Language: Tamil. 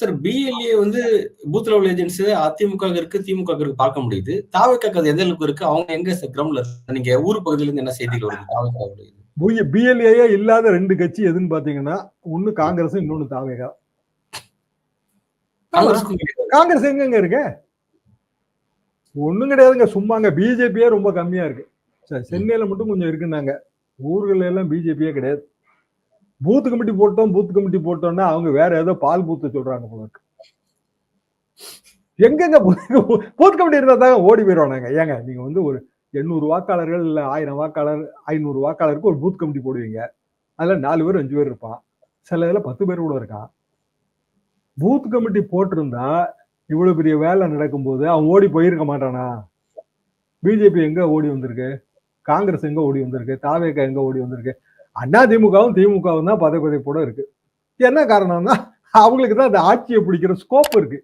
சார் பிஎல்ஏ வந்து பூத் லெவல் ஏஜென்ட்ஸ் அதிமுக இருக்கு, திமுக இருக்கு பார்க்க முடியுது. தாவேக்காக்கு அது எந்த அளவுக்கு இருக்கு? அவங்க எங்க சார் கிரவுண்ட்ல இருக்கு? நீங்க ஊர் பகுதியில இருந்து என்ன செய்திகள் வருது தாவேக்காவுடைய? பிஎல்ஏ இல்லாத 2 கட்சி எதுன்னு பாத்தீங்கன்னா, ஒண்ணு காங்கிரஸ், இன்னொன்னு தாவேகா. காங்கிரஸ் எங்க இருக்கு? ஒண்ணும் கிடையாதுங்க, சும்மாங்க. பிஜேபியே ரொம்ப கம்மியா இருக்கு. சென்னையில மட்டும் கொஞ்சம் இருக்குன்னாங்க. ஊர்கள் எல்லாம் பிஜேபியே கிடையாது. பூத் கமிட்டி போட்டோம்னா அவங்க வேற ஏதோ பால் பூத்து சொல்றாங்க போல இருக்கு. எங்கெங்க பூத் கமிட்டி இருந்தா தாங்க ஓடி போயிடுவாங்க. ஏங்க நீங்க வந்து ஒரு 800 வாக்காளர்கள் இல்ல 1000 வாக்காளர் 500 வாக்காளருக்கு ஒரு பூத் கமிட்டி போடுவீங்க. அதுல 4 பேர் 5 பேர் இருப்பான். சில இதுல 10 பேர் கூட இருக்கான். பூத் கமிட்டி போட்டிருந்தா இவ்வளவு பெரிய வேலை நடக்கும்போது அவன் ஓடி போயிருக்க மாட்டானா? பிஜேபி எங்க ஓடி வந்திருக்கு? காங்கிரஸ் எங்க ஓடி வந்திருக்கு? தாவேகா எங்க ஓடி வந்திருக்கு? அதிமுகவும் திமுகவும் தான் பதை போட இருக்கு. என்ன காரணம்னா அவங்களுக்கு தான் அந்த ஆட்சியை பிடிக்கிற ஸ்கோப் இருக்கு.